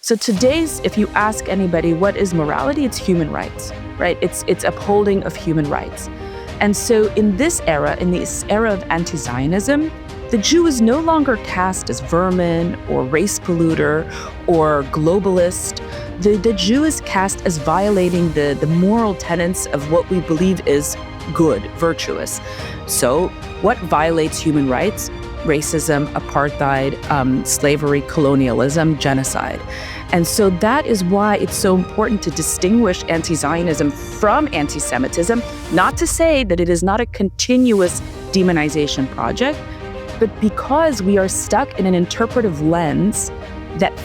So today's, if you ask anybody, what is morality? It's human rights, right? It's upholding of human rights. And so in this era of anti-Zionism, the Jew is no longer cast as vermin or race polluter or globalist. The Jew is cast as violating the moral tenets of what we believe is good, virtuous. So what violates human rights? Racism, apartheid, slavery, colonialism, genocide. And so that is why it's so important to distinguish anti-Zionism from anti-Semitism, not to say that it is not a continuous demonization project, but because we are stuck in an interpretive lens that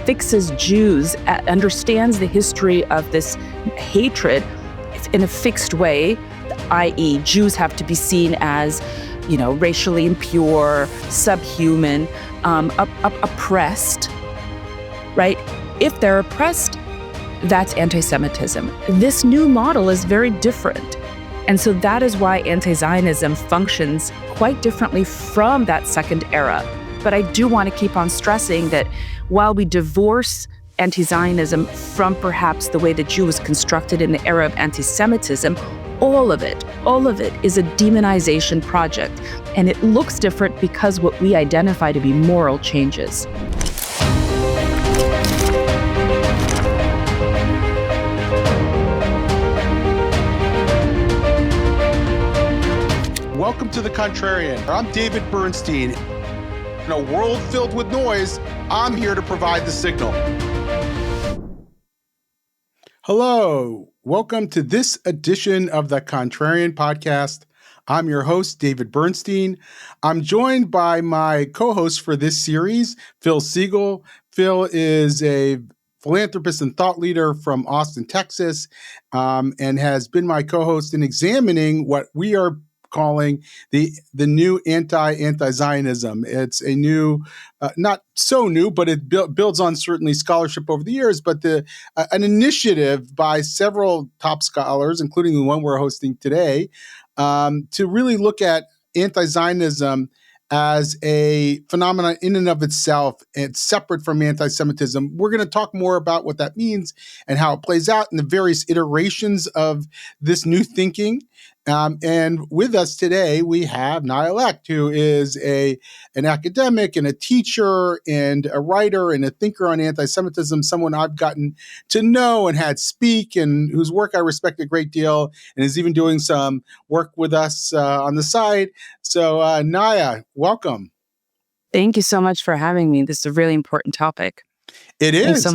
fixes Jews, understands the history of this hatred in a fixed way, i.e. Jews have to be seen as, racially impure, subhuman, oppressed, right? If they're oppressed, that's anti-Semitism. This new model is very different. And so that is why anti-Zionism functions quite differently from that second era. But I do want to keep on stressing that while we divorce anti-Zionism from perhaps the way the Jew was constructed in the era of anti-Semitism, all of it is a demonization project. And it looks different because what we identify to be moral changes. Welcome to The Contrarian. I'm David Bernstein. In a world filled with noise, I'm here to provide the signal. Hello. Welcome to this edition of The Contrarian podcast. I'm your host, David Bernstein. I'm joined by my co-host for this series, Phil Siegel. Phil is a philanthropist and thought leader from Austin, Texas, and has been my co-host in examining what we are calling the new anti-Zionism. It's a new, not so new, but it builds on certainly scholarship over the years, but an initiative by several top scholars, including the one we're hosting today, to really look at anti-Zionism as a phenomenon in and of itself. It's separate from anti-Semitism. We're going to talk more about what that means and how it plays out in the various iterations of this new thinking. And with us today, we have Naya Lekht, who is an academic and a teacher and a writer and a thinker on anti-Semitism, someone I've gotten to know and had speak, and whose work I respect a great deal, and is even doing some work with us on the side. So Naya, welcome. Thank you so much for having me. This is a really important topic. It is,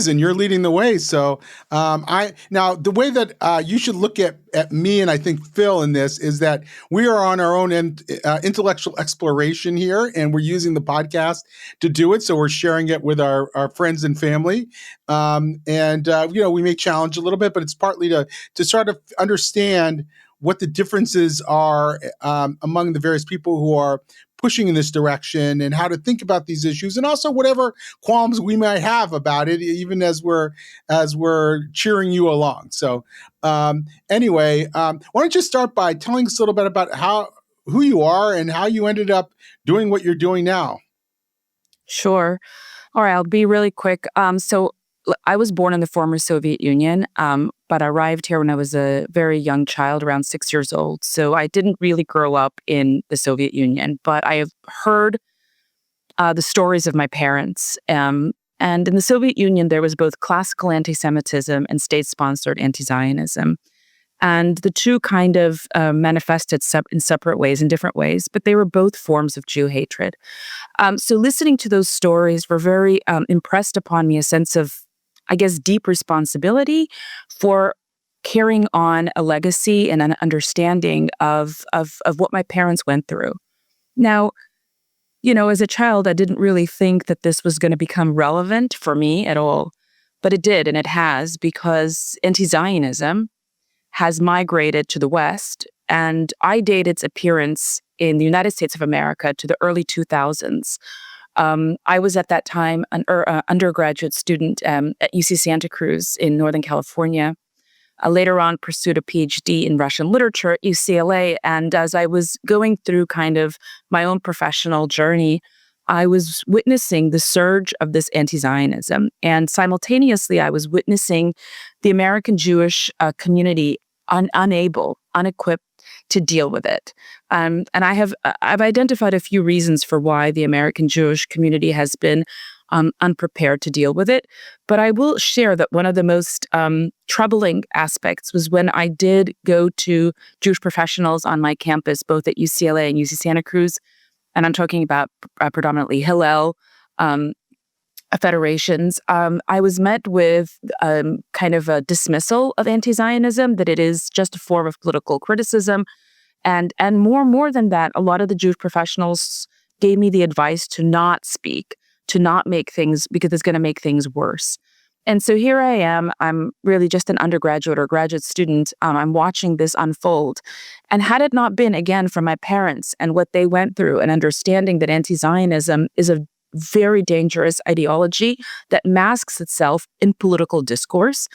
and you're leading the way. So, now the way that you should look at me, and I think Phil in this, is that we are on our own intellectual exploration here, and we're using the podcast to do it. So we're sharing it with our friends and family, we may challenge a little bit, but it's partly to sort of understand what the differences are among the various people who are pushing in this direction, and how to think about these issues, and also whatever qualms we might have about it, even as we're cheering you along. So anyway, why don't you start by telling us a little bit about who you are and how you ended up doing what you're doing now? Sure. All right, I'll be really quick. So I was born in the former Soviet Union, but I arrived here when I was a very young child, around 6 years old. So I didn't really grow up in the Soviet Union, but I have heard the stories of my parents. And in the Soviet Union, there was both classical anti-Semitism and state-sponsored anti-Zionism. And the two kind of manifested in separate ways, in different ways, but they were both forms of Jew hatred. So listening to those stories were very impressed upon me a sense of, I guess, deep responsibility for carrying on a legacy and an understanding of what my parents went through. Now, as a child, I didn't really think that this was going to become relevant for me at all, but it did, and it has, because anti-Zionism has migrated to the West, and I date its appearance in the United States of America to the early 2000s. I was at that time an undergraduate student at UC Santa Cruz in Northern California. Later on pursued a PhD in Russian literature at UCLA. And as I was going through kind of my own professional journey, I was witnessing the surge of this anti-Zionism. And simultaneously, I was witnessing the American Jewish community unable, unequipped to deal with it. And I've identified a few reasons for why the American Jewish community has been unprepared to deal with it. But I will share that one of the most troubling aspects was when I did go to Jewish professionals on my campus, both at UCLA and UC Santa Cruz. And I'm talking about predominantly Hillel um, federations. I was met with kind of a dismissal of anti-Zionism, that it is just a form of political criticism. And more than that, a lot of the Jewish professionals gave me the advice to not speak, to not make things, because it's going to make things worse. And so here I am. I'm really just an undergraduate or graduate student. I'm watching this unfold. And had it not been, again, for my parents and what they went through, and understanding that anti-Zionism is a very dangerous ideology that masks itself in political discourse,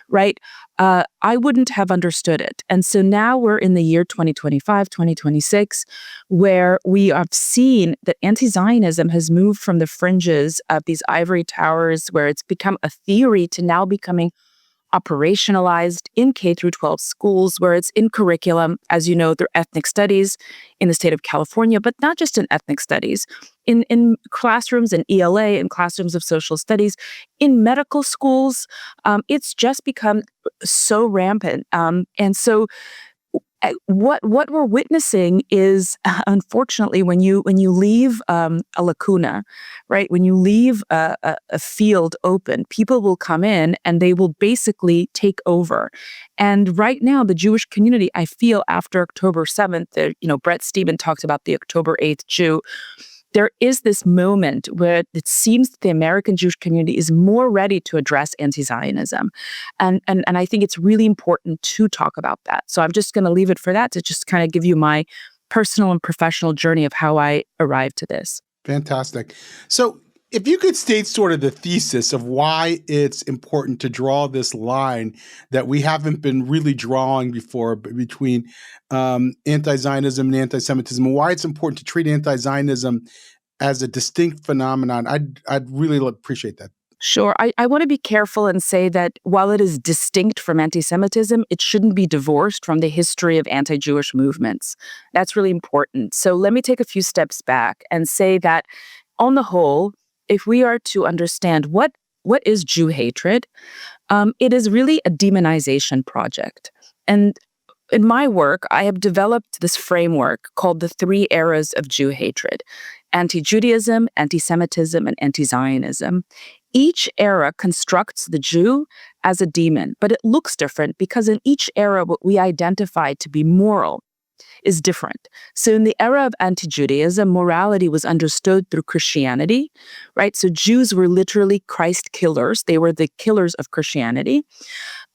right? I wouldn't have understood it. And so now we're in the year 2025, 2026, where we have seen that anti-Zionism has moved from the fringes of these ivory towers, where it's become a theory, to now becoming operationalized in K through 12 schools, where it's in curriculum, as you know, through ethnic studies in the state of California, but not just in ethnic studies, in classrooms in ELA, in classrooms of social studies, in medical schools. It's just become so rampant. And so what we're witnessing is, unfortunately, when you leave a lacuna, right? When you leave a field open, people will come in and they will basically take over. And right now, the Jewish community, I feel, after October 7th, Brett Steven talked about the October 8th Jew. There is this moment where it seems that the American Jewish community is more ready to address anti-Zionism. And I think it's really important to talk about that. So I'm just going to leave it for that, to just kind of give you my personal and professional journey of how I arrived to this. Fantastic. So if you could state sort of the thesis of why it's important to draw this line that we haven't been really drawing before between anti-Zionism and anti-Semitism, and why it's important to treat anti-Zionism as a distinct phenomenon, I'd really appreciate that. Sure. I want to be careful and say that while it is distinct from anti-Semitism, it shouldn't be divorced from the history of anti-Jewish movements. That's really important. So let me take a few steps back and say that, on the whole, if we are to understand what is Jew hatred, it is really a demonization project. And in my work, I have developed this framework called the 3 eras of Jew hatred: anti-Judaism, anti-Semitism, and anti-Zionism. Each era constructs the Jew as a demon, but it looks different because in each era, what we identify to be moral is different. So in the era of anti-Judaism, morality was understood through Christianity, right? So Jews were literally Christ killers. They were the killers of Christianity.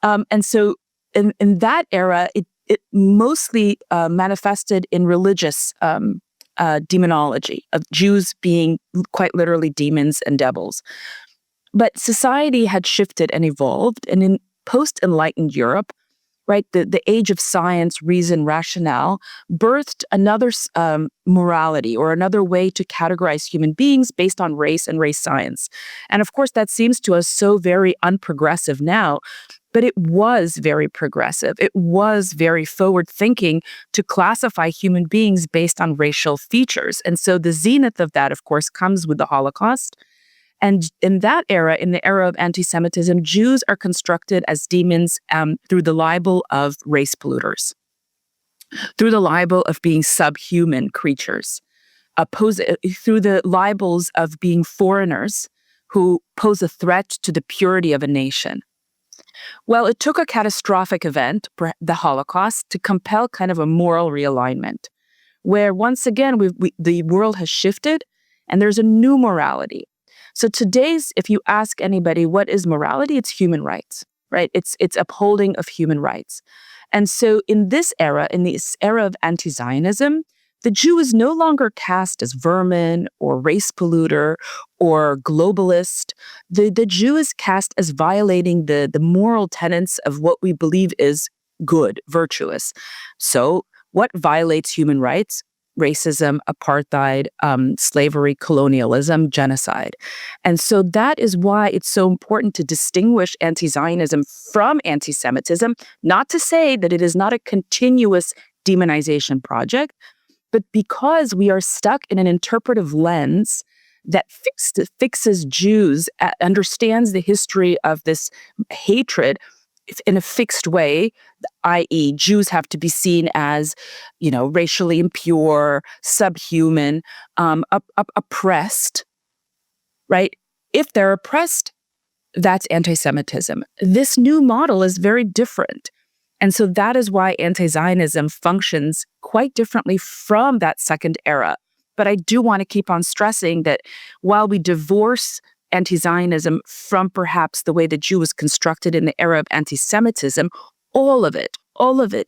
And so in that era, it mostly manifested in religious demonology, of Jews being quite literally demons and devils. But society had shifted and evolved. And in post-enlightened Europe, right, the age of science, reason, rationale, birthed another morality, or another way to categorize human beings based on race and race science. And of course, that seems to us so very unprogressive now, but it was very progressive. It was very forward-thinking to classify human beings based on racial features. And so the zenith of that, of course, comes with the Holocaust. And in that era, in the era of anti-Semitism, Jews are constructed as demons through the libel of race polluters, through the libel of being subhuman creatures, through the libels of being foreigners who pose a threat to the purity of a nation. Well, it took a catastrophic event, the Holocaust, to compel kind of a moral realignment, where once again the world has shifted and there's a new morality. So if you ask anybody what is morality, it's human rights, right? It's upholding of human rights. And so in this era of anti-Zionism, the Jew is no longer cast as vermin or race polluter or globalist. The Jew is cast as violating the moral tenets of what we believe is good, virtuous. So what violates human rights? racism, apartheid, slavery, colonialism, genocide. And so that is why it's so important to distinguish anti-Zionism from anti-Semitism, not to say that it is not a continuous demonization project, but because we are stuck in an interpretive lens that fixes Jews, understands the history of this hatred in a fixed way, i.e., Jews have to be seen as, racially impure, subhuman, oppressed, right? If they're oppressed, that's anti-Semitism. This new model is very different. And so that is why anti-Zionism functions quite differently from that second era. But I do want to keep on stressing that while we divorce anti-Zionism from perhaps the way the Jew was constructed in the era of anti-Semitism, all of it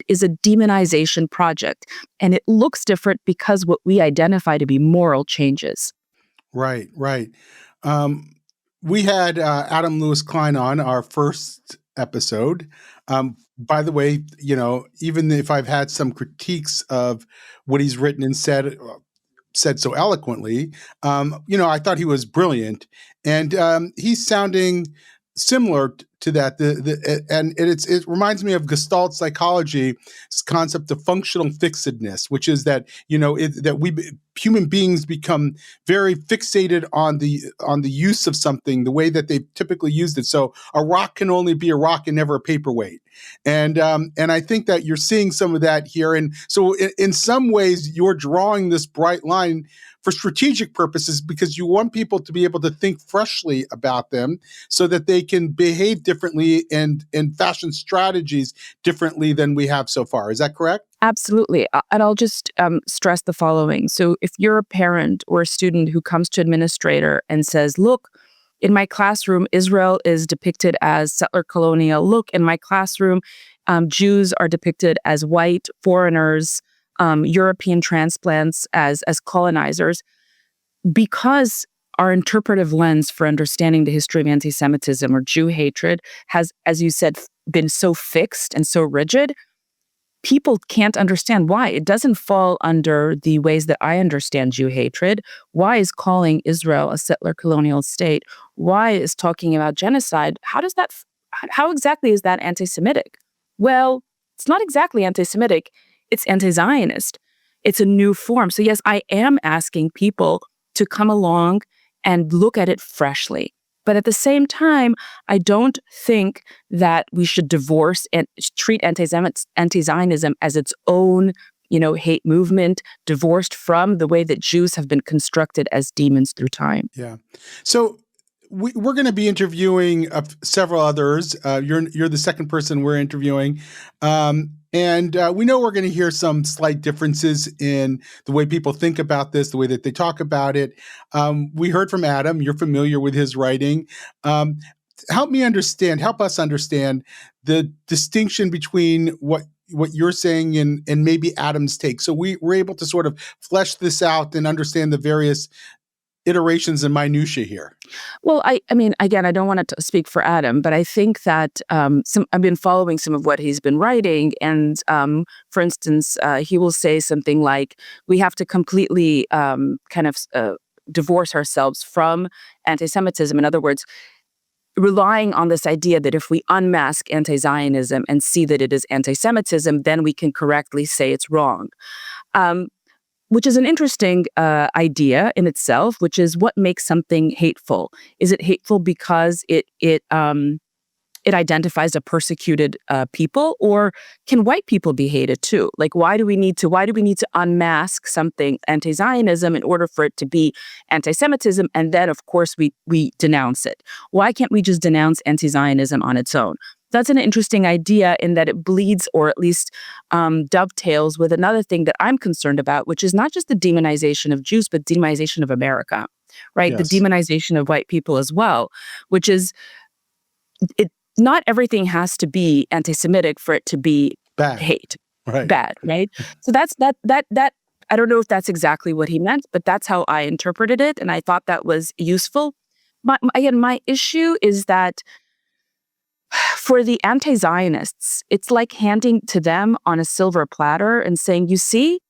is a demonization project. And it looks different because what we identify to be moral changes. Right, right. Um, we had Adam Lewis Klein on our first episode. By the way, even if I've had some critiques of what he's written and said so eloquently, I thought he was brilliant, and he's sounding similar to that. It reminds me of Gestalt psychology's concept of functional fixedness, which is that that we human beings become very fixated on the use of something, the way that they've typically used it. So a rock can only be a rock and never a paperweight. And I think that you're seeing some of that here. And so in some ways, you're drawing this bright line for strategic purposes because you want people to be able to think freshly about them so that they can behave differently and fashion strategies differently than we have so far. Is that correct? Absolutely. And I'll just stress the following. So if you're a parent or a student who comes to administrator and says, look, in my classroom, Israel is depicted as settler colonial. Look, in my classroom, Jews are depicted as white foreigners, European transplants as colonizers. Because our interpretive lens for understanding the history of anti-Semitism or Jew hatred has, as you said, been so fixed and so rigid, people can't understand why. It doesn't fall under the ways that I understand Jew hatred. Why is calling Israel a settler colonial state? Why is talking about genocide? How exactly is that anti-Semitic? Well, it's not exactly anti-Semitic. It's anti-Zionist. It's a new form. So yes, I am asking people to come along and look at it freshly. But at the same time, I don't think that we should divorce and treat anti-Zionism as its own, hate movement, divorced from the way that Jews have been constructed as demons through time. Yeah. So we're going to be interviewing several others. You're the second person we're interviewing. And we know we're going to hear some slight differences in the way people think about this, the way that they talk about it. We heard from Adam. You're familiar with his writing. Help us understand the distinction between what you're saying and maybe Adam's take. So we're able to sort of flesh this out and understand the various iterations and minutiae here. Well, I mean, again, I don't want to speak for Adam, but I think that I've been following some of what he's been writing. And for instance, he will say something like, we have to completely divorce ourselves from anti-Semitism. In other words, relying on this idea that if we unmask anti-Zionism and see that it is anti-Semitism, then we can correctly say it's wrong. Which is an interesting idea in itself, which is what makes something hateful. Is it hateful because it identifies a persecuted people, or can white people be hated too? Like, why do we need to unmask something anti-Zionism in order for it to be anti-Semitism? And then, of course, we denounce it. Why can't we just denounce anti-Zionism on its own? That's an interesting idea in that it bleeds, or at least dovetails with another thing that I'm concerned about, which is not just the demonization of Jews, but demonization of America, right? Yes. The demonization of white people as well, which is, not everything has to be anti-Semitic for it to be bad. Hate. Right. Bad, right? So that's that I don't know if that's exactly what he meant, but that's how I interpreted it, and I thought that was useful. Again, my issue is that for the anti-Zionists, it's like handing to them on a silver platter and saying, you see,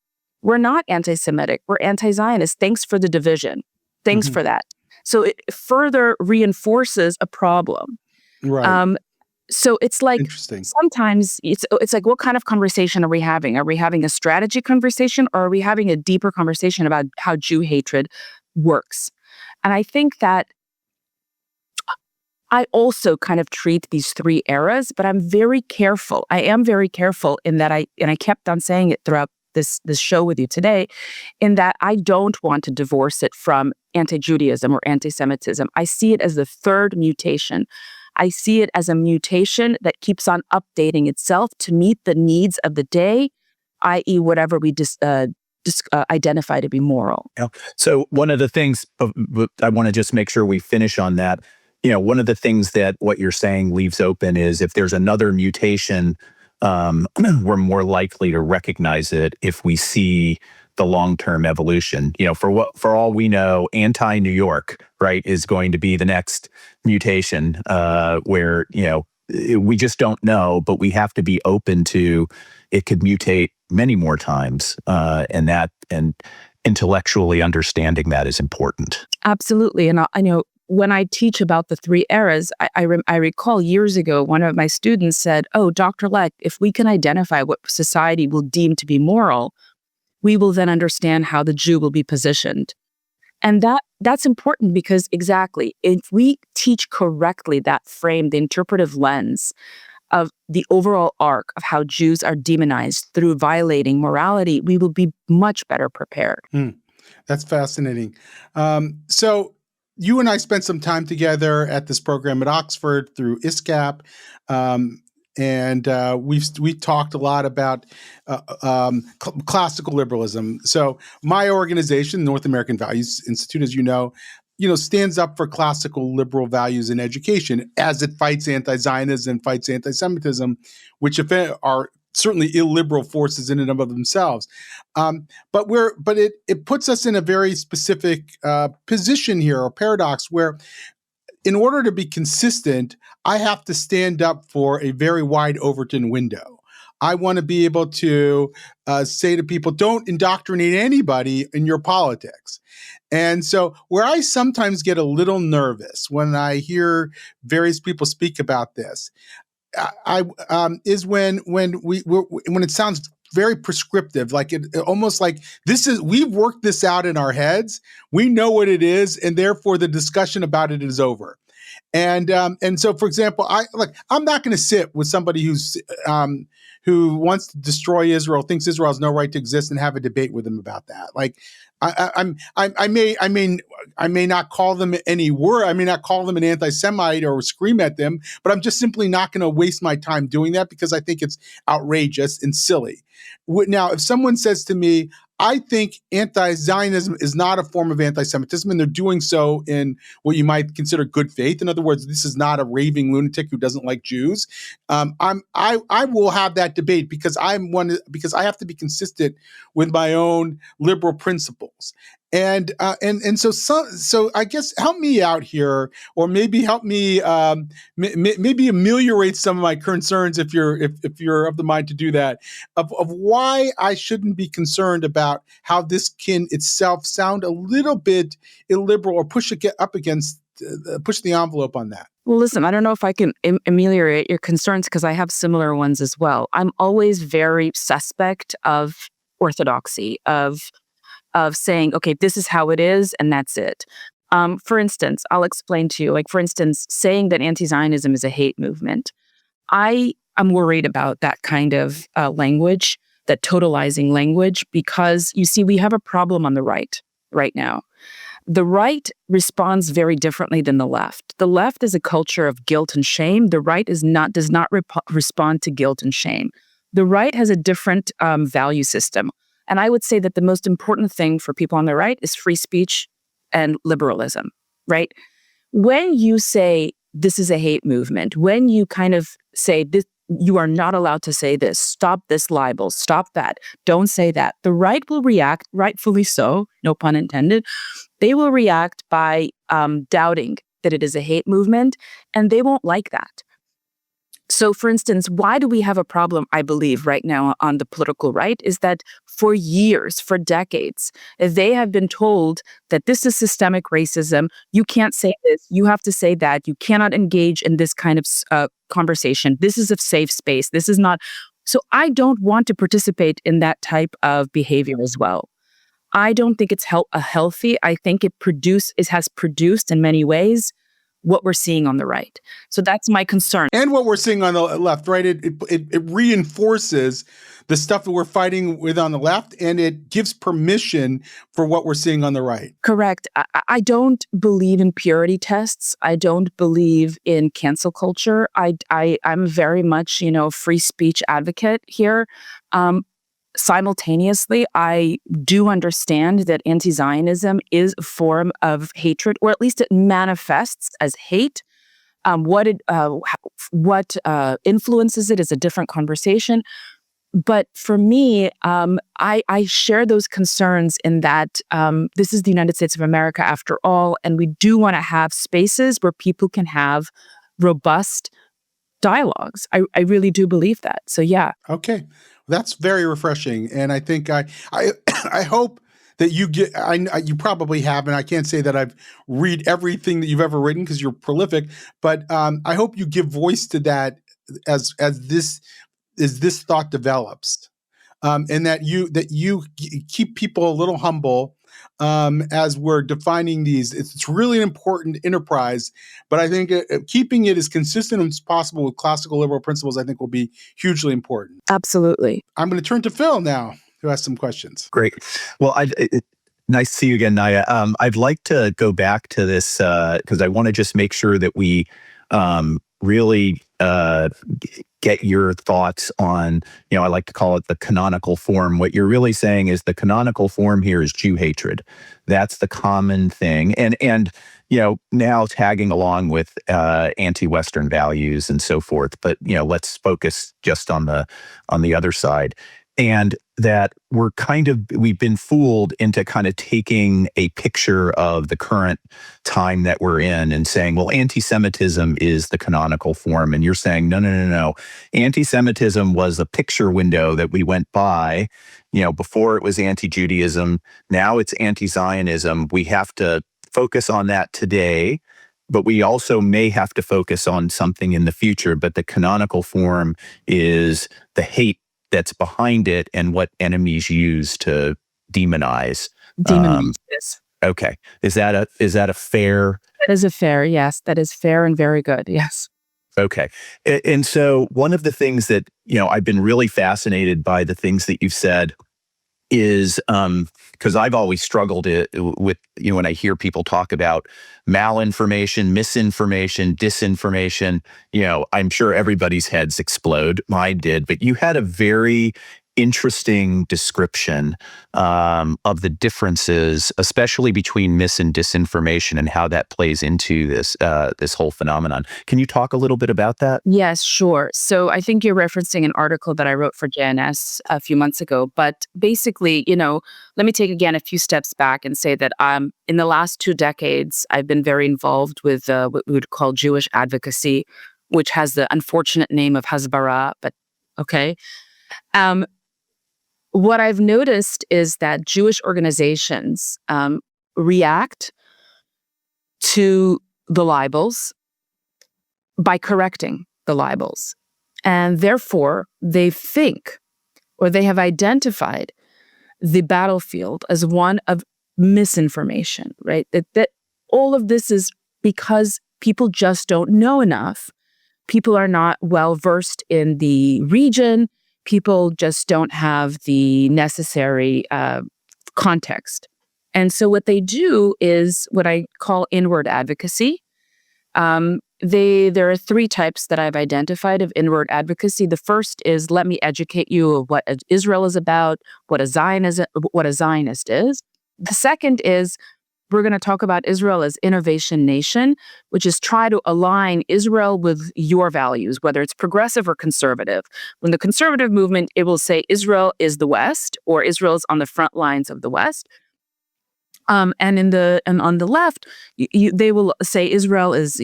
we're not anti-Semitic, we're anti-Zionist. Thanks for the division. Thanks for that. So it further reinforces a problem. Right. So it's like Interesting. sometimes it's like, what kind of conversation are we having? Are we having a strategy conversation, or are we having a deeper conversation about how Jew hatred works? And I think that I also kind of treat these three eras, but I'm very careful. I am very careful in that I kept on saying it throughout this show with you today, in that I don't want to divorce it from anti-Judaism or anti-Semitism. I see it as the third mutation. I see it as a mutation that keeps on updating itself to meet the needs of the day, i.e., whatever we identify to be moral. Yeah. So one of the things I want to just make sure we finish on that. One of the things that what you're saying leaves open is if there's another mutation, we're more likely to recognize it if we see the long-term evolution. For all we know, anti-New York, right, is going to be the next mutation where we just don't know, but we have to be open to it could mutate many more times, and intellectually understanding that is important. Absolutely, and I know. When I teach about the three eras, I recall years ago, one of my students said, "Oh, Dr. Lekht, if we can identify what society will deem to be moral, we will then understand how the Jew will be positioned." And that's important because exactly, if we teach correctly that frame, the interpretive lens of the overall arc of how Jews are demonized through violating morality, we will be much better prepared. That's fascinating. So you and I spent some time together at this program at Oxford through ISCAP, and we've talked a lot about classical liberalism. So my organization, North American Values Institute, as you know, stands up for classical liberal values in education as it fights anti-Zionism, fights anti-Semitism, which are certainly illiberal forces in and of themselves. But it puts us in a very specific position here, or paradox, where in order to be consistent, I have to stand up for a very wide Overton window. I want to be able to say to people, don't indoctrinate anybody in your politics. And so where I sometimes get a little nervous when I hear various people speak about this, is when it sounds very prescriptive, like it almost like we've worked this out in our heads, we know what it is, and therefore the discussion about it is over. And so, for example, I'm not going to sit with somebody who wants to destroy Israel, thinks Israel has no right to exist, and have a debate with them about that. Like, I may not call them any word. I may not call them an anti-Semite or scream at them, but I'm just simply not going to waste my time doing that because I think it's outrageous and silly. Now, if someone says to me, I think anti-Zionism is not a form of anti-Semitism, and they're doing so in what you might consider good faith. In other words, this is not a raving lunatic who doesn't like Jews. I will have that debate because I have to be consistent with my own liberal principles. And so I guess help me out here, or maybe help me maybe ameliorate some of my concerns if you're of the mind to do that, of why I shouldn't be concerned about how this can itself sound a little bit illiberal or push the envelope on that. Well, listen, I don't know if I can ameliorate your concerns because I have similar ones as well. I'm always very suspect of orthodoxy, of saying, okay, this is how it is, and that's it. For instance, I'll explain to you, like, for instance, saying that anti-Zionism is a hate movement. I am worried about that kind of language, that totalizing language, because you see, we have a problem on the right now. The right responds very differently than the left. The left is a culture of guilt and shame. The right does not respond to guilt and shame. The right has a different value system. And I would say that the most important thing for people on the right is free speech and liberalism, right? When you say this is a hate movement, when you kind of say this, you are not allowed to say this, stop this libel, stop that, don't say that, the right will react, rightfully so, no pun intended. They will react by doubting that it is a hate movement, and they won't like that. So, for instance, why do we have a problem, I believe, right now on the political right, is that for years, for decades, they have been told that this is systemic racism. You can't say this. You have to say that. You cannot engage in this kind of conversation. This is a safe space. This is not. So I don't want to participate in that type of behavior as well. I don't think it's healthy. I think it has produced in many ways what we're seeing on the right. So that's my concern. And what we're seeing on the left, right? It reinforces the stuff that we're fighting with on the left, and it gives permission for what we're seeing on the right. Correct. I don't believe in purity tests. I don't believe in cancel culture. I'm very much, free speech advocate here. Simultaneously, I do understand that anti-Zionism is a form of hatred, or at least it manifests as hate. What influences it is a different conversation. But for me, I share those concerns in that this is the United States of America after all, and we do want to have spaces where people can have robust dialogues. I really do believe that. So yeah. Okay. That's very refreshing. And I think I hope that you get, you probably have, and I can't say that I've read everything that you've ever written because you're prolific, but I hope you give voice to that as this thought develops. And that you keep people a little humble as we're defining these. It's really an important enterprise, but I think keeping it as consistent as possible with classical liberal principles, I think, will be hugely important. Absolutely. I'm going to turn to Phil now to ask some questions. Great. Well, nice to see you again, Naya. I'd like to go back to this because I want to just make sure that we really get your thoughts on, I like to call it the canonical form. What you're really saying is the canonical form here is Jew hatred. That's the common thing. And now tagging along with anti-Western values and so forth. But, let's focus just on the other side. And that we've been fooled into kind of taking a picture of the current time that we're in and saying, well, anti-Semitism is the canonical form. And you're saying, no. Anti-Semitism was a picture window that we went by, before it was anti-Judaism. Now it's anti-Zionism. We have to focus on that today, but we also may have to focus on something in the future. But the canonical form is the hate that's behind it and what enemies use to demonize. Yes. Okay. Is that a fair? That is a fair, yes. That is fair and very good. Yes. Okay. And so one of the things that, I've been really fascinated by the things that you've said is because I've always struggled with, when I hear people talk about malinformation, misinformation, disinformation, I'm sure everybody's heads explode. Mine did, but you had a very interesting description of the differences, especially between mis and disinformation and how that plays into this whole phenomenon. Can you talk a little bit about that? Yes, sure. So I think you're referencing an article that I wrote for JNS a few months ago. But basically, let me take again a few steps back and say that in the last 2 decades, I've been very involved with what we would call Jewish advocacy, which has the unfortunate name of Hasbara, but okay. What I've noticed is that Jewish organizations react to the libels by correcting the libels. And therefore, they think, or they have identified the battlefield as one of misinformation, right? That all of this is because people just don't know enough. People are not well versed in the region. People just don't have the necessary context. And so what they do is what I call inward advocacy. There are 3 types that I've identified of inward advocacy. The first is, let me educate you of what Israel is about, what a Zionist is. The second is, we're going to talk about Israel as innovation nation, which is try to align Israel with your values, whether it's progressive or conservative. When the conservative movement, it will say Israel is the West, or Israel is on the front lines of the West. And on the left, they will say Israel is,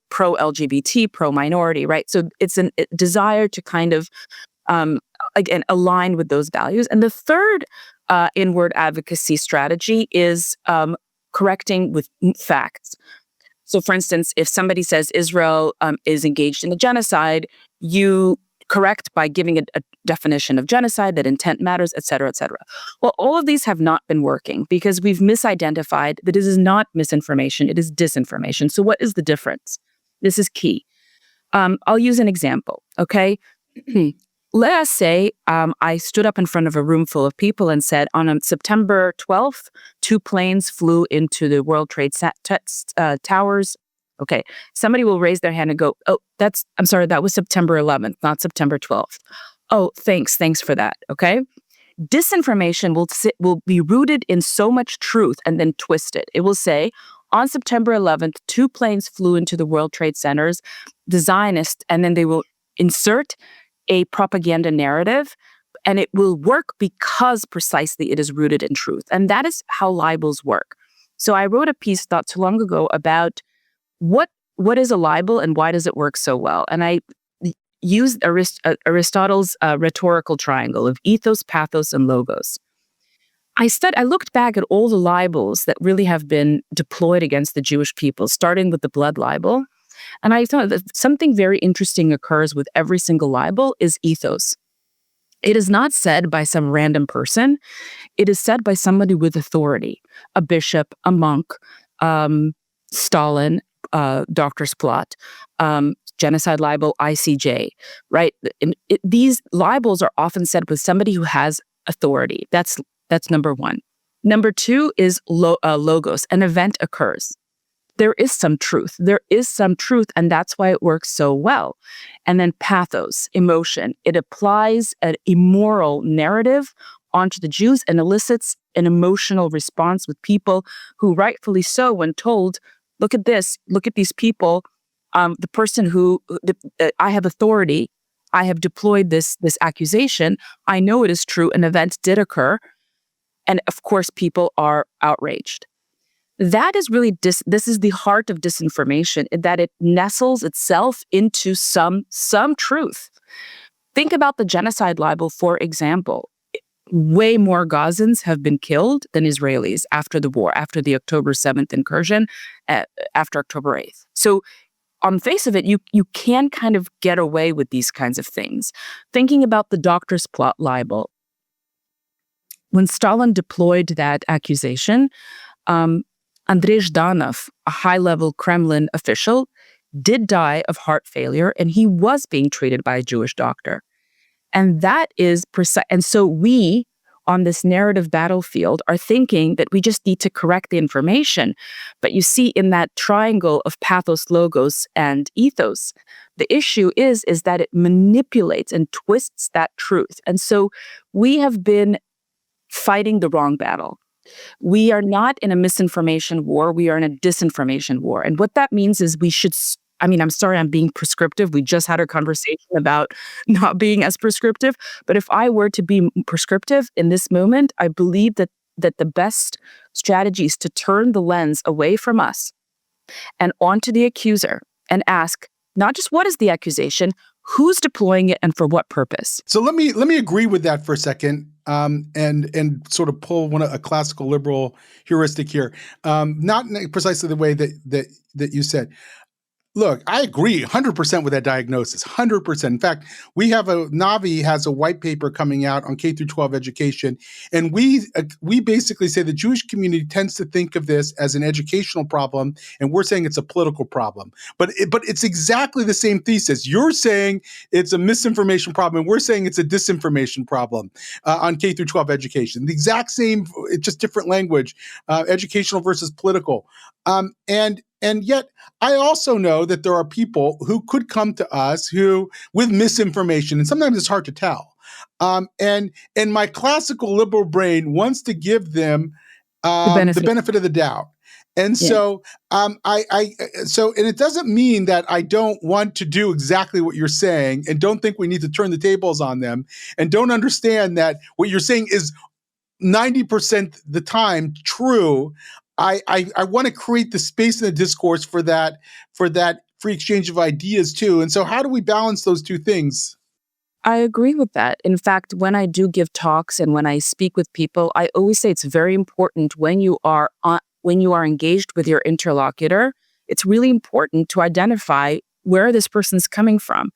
pro LGBT, pro minority, right? So it's a desire to kind of again align with those values. And the third inward advocacy strategy is correcting with facts. So, for instance, if somebody says Israel is engaged in a genocide, you correct by giving a definition of genocide, that intent matters, et cetera, et cetera. Well, all of these have not been working because we've misidentified that this is not misinformation, it is disinformation. So what is the difference? This is key. I'll use an example, okay? Let us say I stood up in front of a room full of people and said, on September 12th, 2 planes flew into the World Trade Towers. Okay, somebody will raise their hand and go, oh, I'm sorry, that was September 11th, not September 12th. Oh, thanks for that, okay? Disinformation will be rooted in so much truth and then twisted. It will say, on September 11th, 2 planes flew into the World Trade Centers, the Zionists, and then they will insert a propaganda narrative, and it will work because precisely it is rooted in truth. And that is how libels work. So I wrote a piece not too long ago about what is a libel and why does it work so well. And I used Aristotle's rhetorical triangle of ethos, pathos, and logos. I looked back at all the libels that really have been deployed against the Jewish people, starting with the blood libel. And I thought that something very interesting occurs with every single libel is ethos. It is not said by some random person. It is said by somebody with authority, a bishop, a monk, Stalin, Dr. Splott, genocide libel, ICJ, right? These libels are often said with somebody who has authority. That's number one. Number two is logos. An event occurs. There is some truth. And that's why it works so well. And then pathos, emotion. It applies an immoral narrative onto the Jews and elicits an emotional response with people who, rightfully so, when told, look at this, look at these people, the person I have authority, I have deployed this accusation, I know it is true, an event did occur, and of course people are outraged. That is really, this is the heart of disinformation, that it nestles itself into some truth. Think about the genocide libel, for example. Way more Gazans have been killed than Israelis after the war, after the October 7th incursion, after October 8th. So on the face of it, you can kind of get away with these kinds of things. Thinking about the Dr. Splott libel, when Stalin deployed that accusation, Andrei Zhdanov, a high-level Kremlin official, did die of heart failure, and he was being treated by a Jewish doctor. And that is precise. And so we, on this narrative battlefield, are thinking that we just need to correct the information. But you see, in that triangle of pathos, logos, and ethos, the issue is that it manipulates and twists that truth. And so we have been fighting the wrong battle. We are not in a misinformation war. We are in a disinformation war. And what that means is I'm sorry, I'm being prescriptive. We just had a conversation about not being as prescriptive. But if I were to be prescriptive in this moment, I believe that the best strategy is to turn the lens away from us and onto the accuser and ask, not just what is the accusation, who's deploying it and for what purpose? So let me agree with that for a second, and sort of pull a classical liberal heuristic here, not precisely the way that you said. Look, I agree 100% with that diagnosis, 100%. In fact, Navi has a white paper coming out on K through 12 education, and we basically say the Jewish community tends to think of this as an educational problem, and we're saying it's a political problem. But it's exactly the same thesis. You're saying it's a misinformation problem, and we're saying it's a disinformation problem on K through 12 education. The exact same, it's just different language, educational versus political. And yet, I also know that there are people who could come to us with misinformation, and sometimes it's hard to tell. And my classical liberal brain wants to give them the benefit of the doubt. And so, and it doesn't mean that I don't want to do exactly what you're saying, and don't think we need to turn the tables on them, and don't understand that what you're saying is 90% the time true, I want to create the space in the discourse for that free exchange of ideas too. And so how do we balance those two things? I agree with that. In fact, when I do give talks and when I speak with people, I always say it's very important when you are engaged with your interlocutor, it's really important to identify where this person's coming from.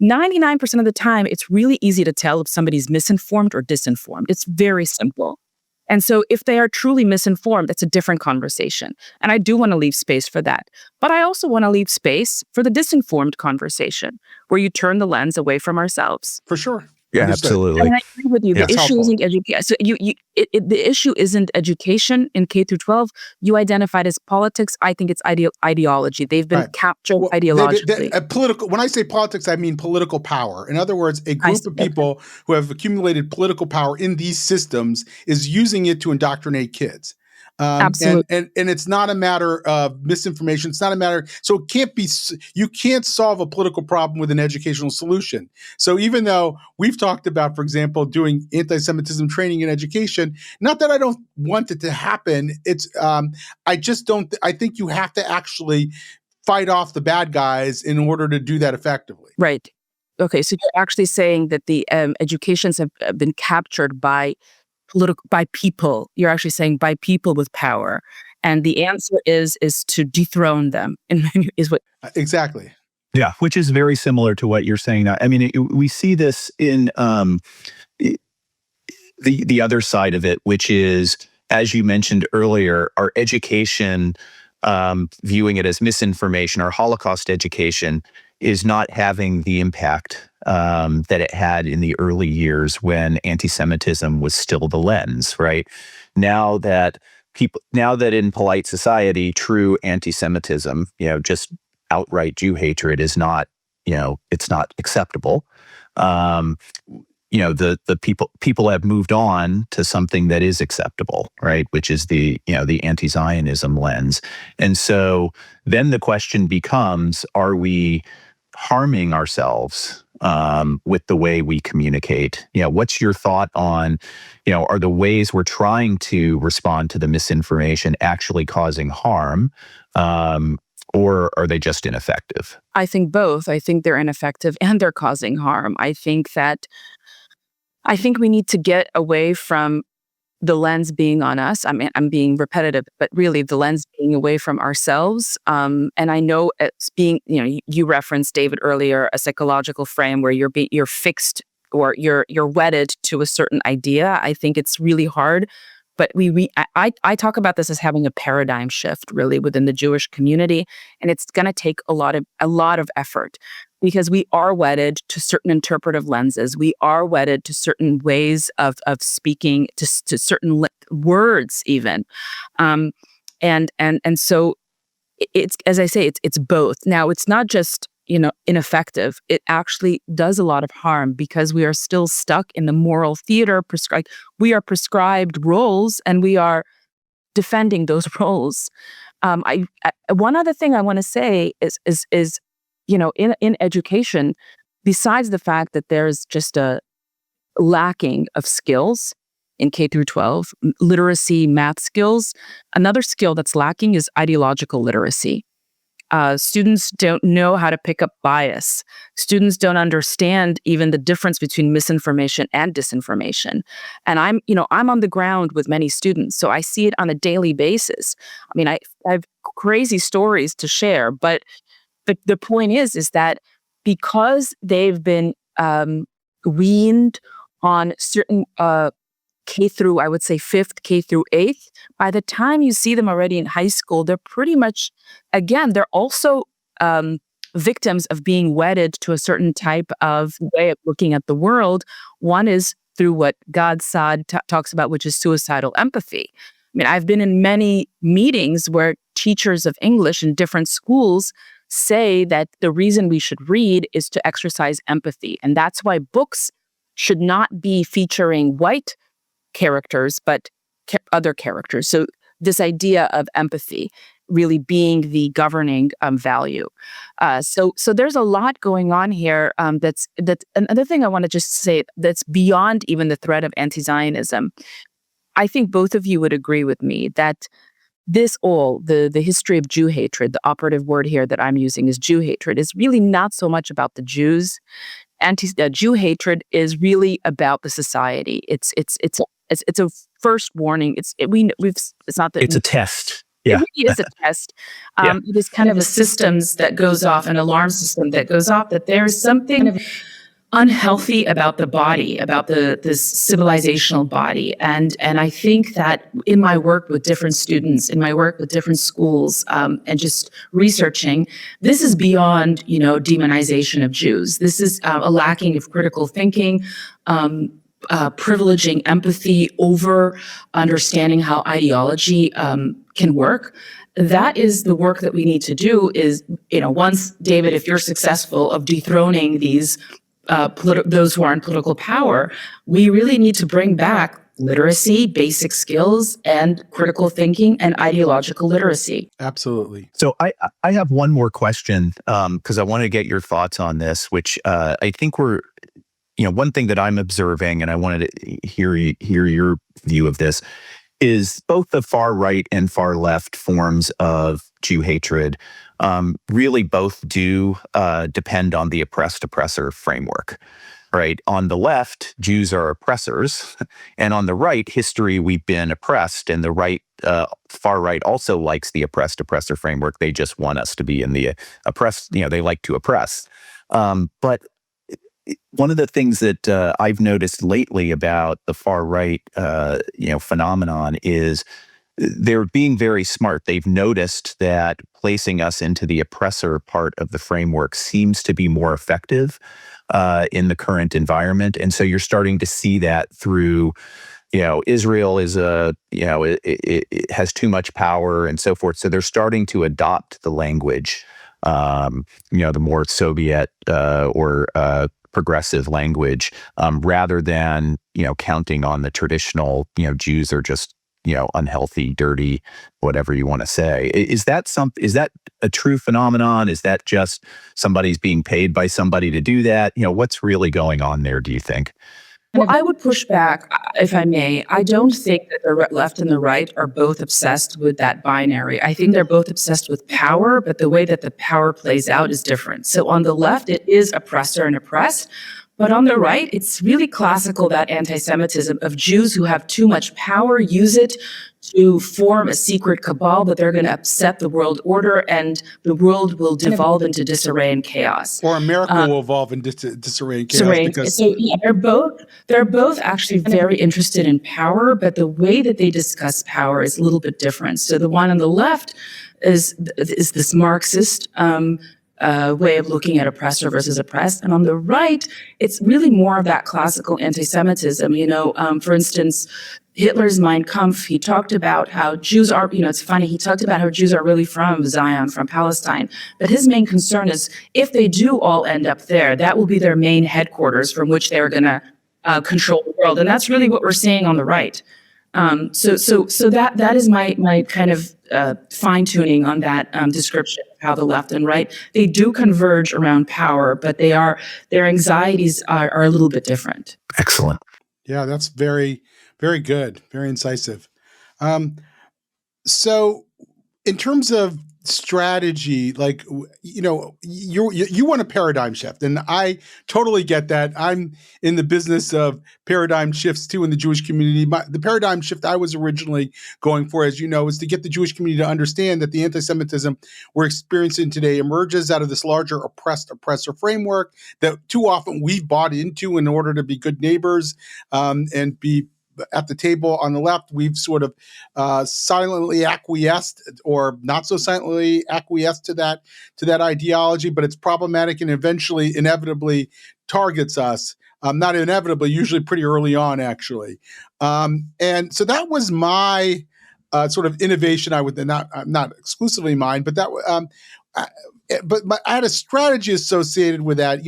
99% of the time, it's really easy to tell if somebody's misinformed or disinformed. It's very simple. And so if they are truly misinformed, it's a different conversation. And I do want to leave space for that. But I also want to leave space for the disinformed conversation, where you turn the lens away from ourselves. For sure. Yeah, Understood. absolutely. And I agree with you. Yeah. The issue isn't education. So the issue isn't education in K through 12. You identified as politics. I think it's ideology. They've been captured ideologically. Political. When I say politics, I mean political power. In other words, a group of people who have accumulated political power in these systems is using it to indoctrinate kids. Absolutely. And it's not a matter of misinformation. It's not a matter. So it can't be, you can't solve a political problem with an educational solution. So even though we've talked about, for example, doing anti-Semitism training in education, not that I don't want it to happen. It's, I just don't, I think you have to actually fight off the bad guys in order to do that effectively. Right. Okay. So you're actually saying that the educations have been captured by people. You're actually saying by people with power, and the answer is to dethrone them. Is what exactly? Yeah, which is very similar to what you're saying now. I mean, we see this in the other side of it, which is, as you mentioned earlier, our education, viewing it as misinformation, our Holocaust education is not having the impact that it had in the early years when anti-Semitism was still the lens, right? Now that in polite society, true anti-Semitism, just outright Jew hatred is not, it's not acceptable. The people have moved on to something that is acceptable, right? Which is the anti-Zionism lens. And so then the question becomes, are we harming ourselves with the way we communicate? What's your thought on, are the ways we're trying to respond to the misinformation actually causing harm? Or are they just ineffective? I think both. I think they're ineffective and they're causing harm. I think we need to get away from the lens being on us. I mean, I'm being repetitive, but really the lens being away from ourselves. And I know it's being, you referenced, David, earlier, a psychological frame where you're fixed or you're wedded to a certain idea. I think it's really hard. But I talk about this as having a paradigm shift really within the Jewish community. And it's going to take a lot of effort, because we are wedded to certain interpretive lenses. We are wedded to certain ways of speaking, to certain words even. And so it's, as I say, it's both. Now, it's not just, ineffective. It actually does a lot of harm because we are still stuck in the moral theater. We are prescribed roles and we are defending those roles. One other thing I want to say is in education, besides the fact that there's just a lacking of skills in K through 12, literacy, math skills, another skill that's lacking is ideological literacy. Students don't know how to pick up bias. Students don't understand even the difference between misinformation and disinformation. And I'm on the ground with many students, so I see it on a daily basis. I mean, I have crazy stories to share, but the point is that because they've been weaned on certain K through, I would say 5th, K through 8th, by the time you see them already in high school, they're pretty much, again, they're also victims of being wedded to a certain type of way of looking at the world. One is through what God talks about, which is suicidal empathy. I mean, I've been in many meetings where teachers of English in different schools say that the reason we should read is to exercise empathy. And that's why books should not be featuring white characters, but other characters. So this idea of empathy really being the governing value. So there's a lot going on here. That's another thing I want to just say that's beyond even the threat of anti-Zionism. I think both of you would agree with me that the history of Jew hatred, the operative word here that I'm using is Jew hatred, is really not so much about the Jews. Jew hatred is really about the society. It's a first warning. It's not that It's a test. it Yeah. really is a test. Yeah. It is kind of a systems that goes off, an alarm system that goes off, that there's something unhealthy about the body, about this civilizational body. And I think that in my work with different students, in my work with different schools, and just researching, this is beyond, demonization of Jews. This is a lacking of critical thinking, privileging empathy over understanding how ideology can work. That is the work that we need to do is, once, David, if you're successful of dethroning these those who are in political power, we really need to bring back literacy, basic skills, and critical thinking and ideological literacy. Absolutely. So I have one more question because I want to get your thoughts on this, which I think one thing that I'm observing, and I wanted to hear your view of this, is both the far right and far left forms of Jew hatred really both do depend on the oppressed-oppressor framework, right? On the left, Jews are oppressors, and on the right, history, we've been oppressed, and the right, far right also likes the oppressed-oppressor framework. They just want us to be in the oppressed, they like to oppress. But one of the things that I've noticed lately about the far right, phenomenon is they're being very smart. They've noticed that placing us into the oppressor part of the framework seems to be more effective in the current environment, and so you're starting to see that through. Israel is it has too much power and so forth. So they're starting to adopt the language, the more Soviet or progressive language, rather than, counting on the traditional, Jews are just, unhealthy, dirty, whatever you want to say. Is that a true phenomenon? Is that just somebody's being paid by somebody to do that? What's really going on there, do you think? Well, I would push back, if I may. I don't think that the left and the right are both obsessed with that binary. I think they're both obsessed with power, but the way that the power plays out is different. So on the left, it is oppressor and oppressed. But on the right, it's really classical, that anti-Semitism of Jews who have too much power, use it to form a secret cabal that they're going to upset the world order, and the world will devolve into disarray and chaos. Or America will evolve into disarray and chaos. Because so yeah, they're both actually very interested in power, but the way that they discuss power is a little bit different. So the one on the left is this Marxist way of looking at oppressor versus oppressed. And on the right, it's really more of that classical anti-Semitism. For instance, Hitler's Mein Kampf, he talked about how Jews are, it's funny, he talked about how Jews are really from Zion, from Palestine. But his main concern is if they do all end up there, that will be their main headquarters from which they're going to control the world. And that's really what we're seeing on the right. So that is my kind of fine-tuning on that description of how the left and right, they do converge around power, but their anxieties are a little bit different. Excellent. Yeah, that's very, very good, very incisive. So in terms of strategy, you want a paradigm shift, and I totally get that. I'm in the business of paradigm shifts too in the Jewish community. The paradigm shift I was originally going for, as you know, is to get the Jewish community to understand that the anti-Semitism we're experiencing today emerges out of this larger oppressor framework that too often we've bought into in order to be good neighbors and be at the table. On the left, we've sort of silently acquiesced, or not so silently acquiesced to that ideology, but it's problematic and eventually, inevitably targets us. Not inevitably, usually pretty early on, actually. And so that was my sort of innovation. I would not exclusively mine, but that. I had a strategy associated with that,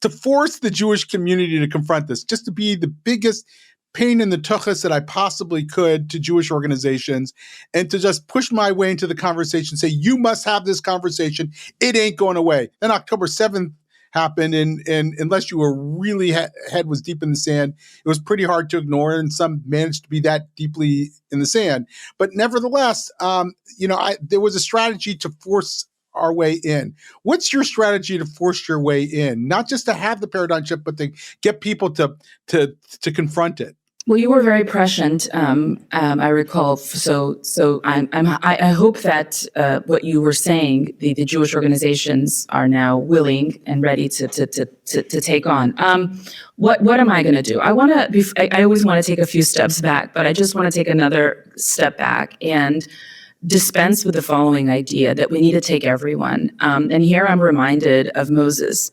to force the Jewish community to confront this, just to be the biggest pain in the tuchus that I possibly could to Jewish organizations, and to just push my way into the conversation, say, you must have this conversation. It ain't going away. Then October 7th happened, and unless you were really head was deep in the sand, it was pretty hard to ignore. And some managed to be that deeply in the sand. But nevertheless, there was a strategy to force our way in. What's your strategy to force your way in? Not just to have the paradigm shift, but to get people to confront it. Well, you were very prescient. I recall. So I hope that what you were saying, the Jewish organizations are now willing and ready to take on. What am I going to do? I always want to take a few steps back, but I just want to take another step back and dispense with the following idea that we need to take everyone. And here I'm reminded of Moses.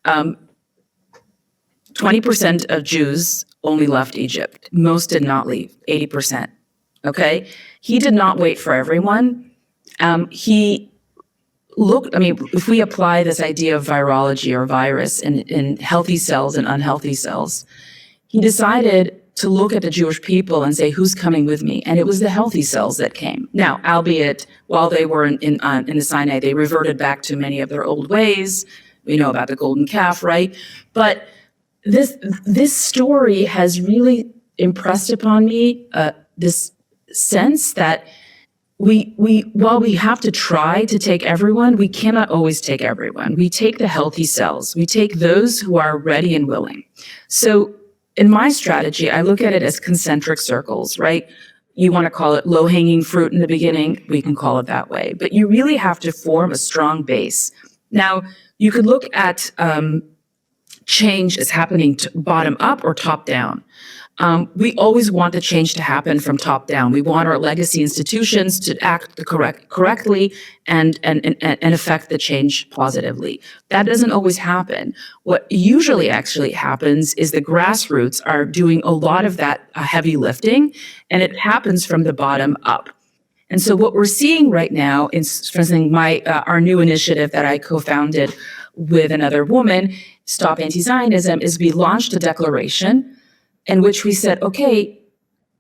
20% of Jews only left Egypt. Most did not leave, 80%. Okay? He did not wait for everyone. He looked, if we apply this idea of virology or virus in healthy cells and unhealthy cells, he decided to look at the Jewish people and say, who's coming with me? And it was the healthy cells that came. Now, albeit while they were in the Sinai, they reverted back to many of their old ways. We know about the golden calf, right? But this story has really impressed upon me this sense that while we have to try to take everyone, we cannot always take everyone. We take the healthy cells. We take those who are ready and willing. So in my strategy, I look at it as concentric circles, right? You want to call it low-hanging fruit in the beginning, we can call it that way. But you really have to form a strong base. Now, you could look at change is happening bottom up or top down. We always want the change to happen from top down. We want our legacy institutions to act correctly and affect the change positively. That doesn't always happen. What usually actually happens is the grassroots are doing a lot of that heavy lifting, and it happens from the bottom up. And so what we're seeing right now is, for instance, our new initiative that I co-founded with another woman, Stop Antizionism, is we launched a declaration in which we said, okay,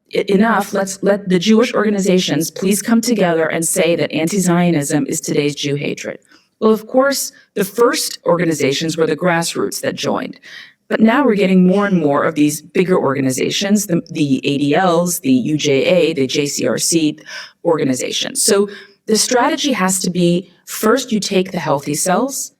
enough, let's let the Jewish organizations please come together and say that anti-Zionism is today's Jew hatred. Well, of course, the first organizations were the grassroots that joined. But now we're getting more and more of these bigger organizations, the ADLs, the UJA, the JCRC organizations. So the strategy has to be, first you take the healthy cells,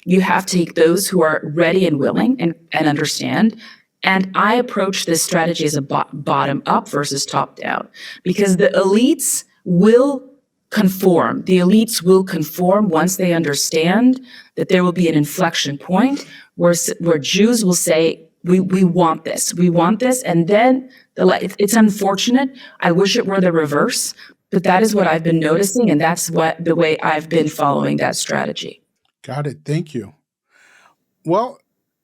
you have to take those who are ready and willing and understand. And I approach this strategy as a bottom up versus top down, because the elites will conform. The elites will conform once they understand that there will be an inflection point where Jews will say, we want this, and then it's unfortunate. I wish it were the reverse, but that is what I've been noticing, and that's the way I've been following that strategy. Got it. Thank you. Well,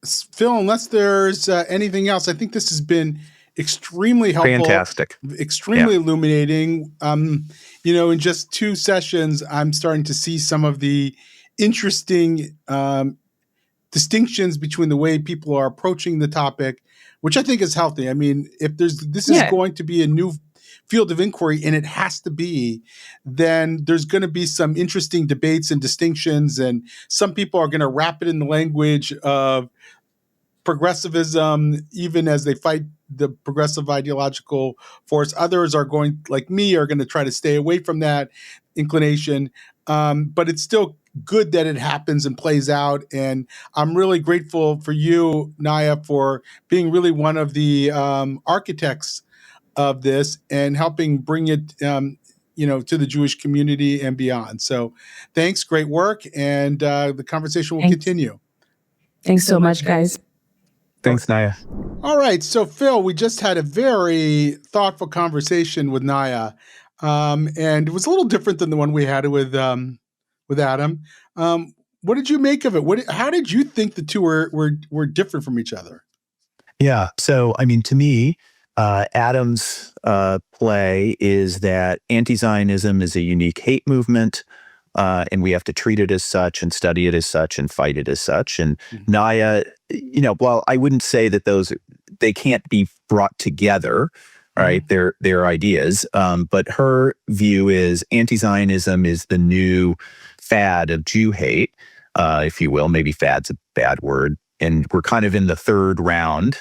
Phil, unless there's anything else, I think this has been extremely helpful. Fantastic. Extremely illuminating. In just 2 sessions, I'm starting to see some of the interesting distinctions between the way people are approaching the topic, which I think is healthy. I mean, if this is going to be a new field of inquiry, and it has to be, then there's going to be some interesting debates and distinctions, and some people are going to wrap it in the language of progressivism, even as they fight the progressive ideological force. Others are going, like me, are going to try to stay away from that inclination. But it's still good that it happens and plays out. And I'm really grateful for you, Naya, for being really one of the architects of this and helping bring it, to the Jewish community and beyond. So thanks, great work. And the conversation will continue. Thanks so much, guys. Thanks, Naya. All right. So, Phil, we just had a very thoughtful conversation with Naya. And it was a little different than the one we had with Adam. What did you make of it? How did you think the two were different from each other? Yeah. So, to me, Adam's play is that anti-Zionism is a unique hate movement, and we have to treat it as such and study it as such and fight it as such. And Naya, while I wouldn't say that they can't be brought together, right? Their ideas, but her view is anti-Zionism is the new fad of Jew hate, if you will. Maybe fad's a bad word. And we're kind of in the third round.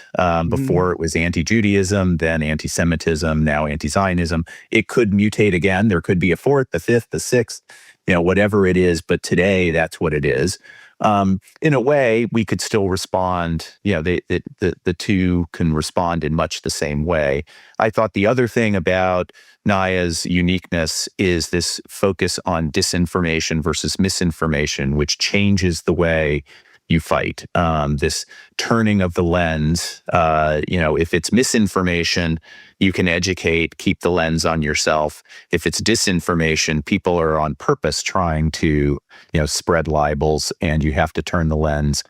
Before it was anti-Judaism, then anti-Semitism, now anti-Zionism. It could mutate again. There could be a fourth, the fifth, the sixth, whatever it is. But today, that's what it is. In a way, we could still respond. The two can respond in much the same way. I thought the other thing about Naya's uniqueness is this focus on disinformation versus misinformation, which changes the way you fight. This turning of the lens. If it's misinformation, you can educate, keep the lens on yourself. If it's disinformation, people are on purpose trying to, spread libels, and you have to turn the lens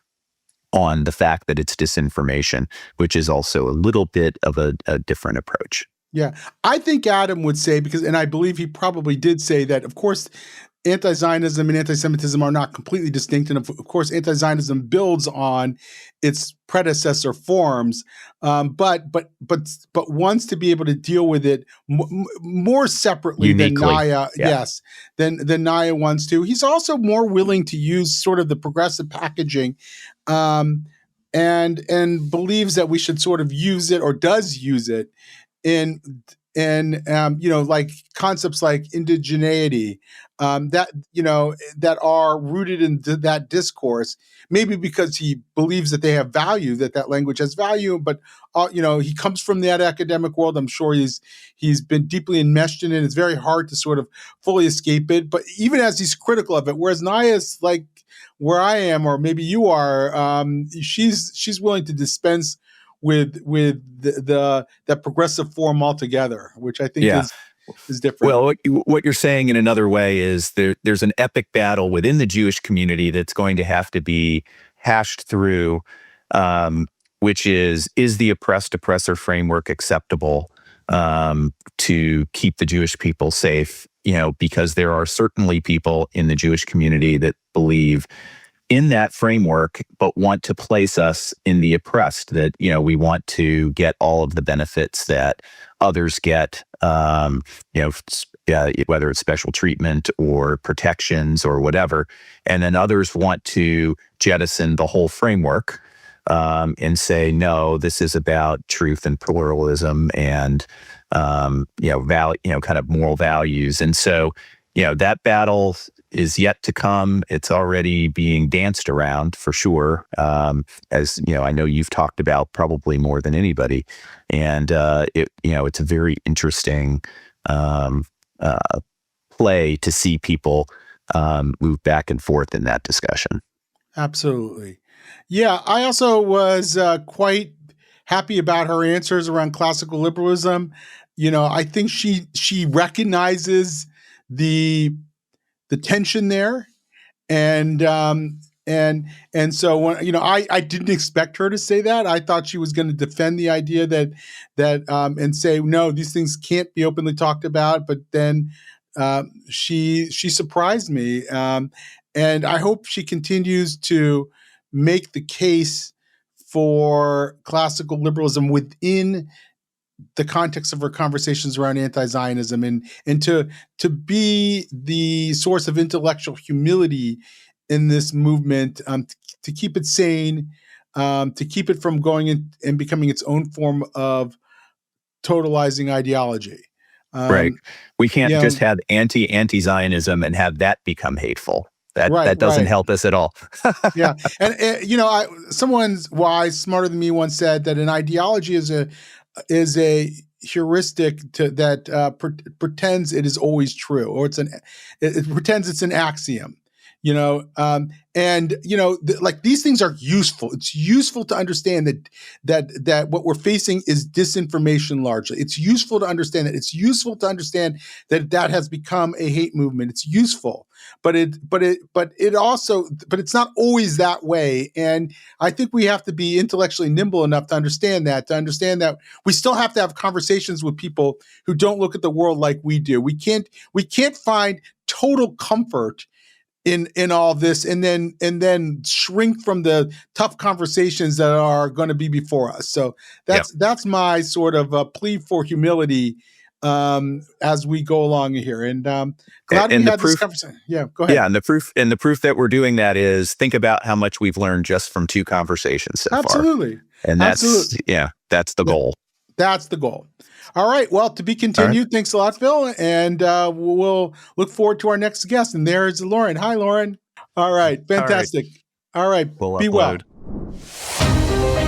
on the fact that it's disinformation, which is also a little bit of a different approach. Yeah, I think Adam would say, and I believe he probably did say that, of course, anti-Zionism and anti-Semitism are not completely distinct. And of course, anti-Zionism builds on its predecessor forms, but wants to be able to deal with it more separately Uniquely. than Naya. Yeah. Yes, than Naya wants to. He's also more willing to use sort of the progressive packaging, and believes that we should sort of use it, or does use it, in like concepts like indigeneity, that are rooted in that discourse, maybe because he believes that they have value, that language has value, but he comes from that academic world. I'm sure he's been deeply enmeshed in it. It's very hard to sort of fully escape it, but even as he's critical of it, whereas Naya's like where I am, or maybe you are, she's willing to dispense with that progressive form altogether, which I think is different. Well, what you're saying in another way is there's an epic battle within the Jewish community that's going to have to be hashed through, which is the oppressor framework acceptable to keep the Jewish people safe? Because there are certainly people in the Jewish community that believe in that framework, but want to place us in the oppressed, that, we want to get all of the benefits that others get, whether it's special treatment or protections or whatever. And then others want to jettison the whole framework and say, no, this is about truth and pluralism and, kind of moral values. And so, that battle is yet to come. It's already being danced around for sure. As I know you've talked about probably more than anybody. And it's a very interesting play to see people move back and forth in that discussion. Absolutely. Yeah, I also was quite happy about her answers around classical liberalism. I think she recognizes the tension there, and so when, I didn't expect her to say that. I thought she was going to defend the idea that and say, no, these things can't be openly talked about. But then she surprised me, and I hope she continues to make the case for classical liberalism within the context of her conversations around anti-Zionism, and to be the source of intellectual humility in this movement, to keep it sane, to keep it from going in and becoming its own form of totalizing ideology. Right. We can't just have anti-Zionism and have that become hateful. That doesn't help us at all. Yeah. And, someone wise, smarter than me once said that an ideology is a heuristic that pretends it is always true, or it pretends it's an axiom, like these things are useful. It's useful to understand that what we're facing is disinformation largely. It's useful to understand that. It's useful to understand that has become a hate movement. It's useful, but it's not always that way. And I think we have to be intellectually nimble enough to understand that we still have to have conversations with people who don't look at the world like we do. We can't find total comfort in all this, and then shrink from the tough conversations that are going to be before us. So that's my sort of plea for humility as we go along here. And glad we had this conversation. Yeah, go ahead. Yeah, and the proof that we're doing that is think about how much we've learned just from 2 conversations so far. Absolutely. And that's the goal. That's the goal. All right. Well, to be continued. Right. Thanks a lot, Phil. And we'll look forward to our next guest. And there's Lauren. Hi, Lauren. All right. Fantastic. All right. We'll be upload. well.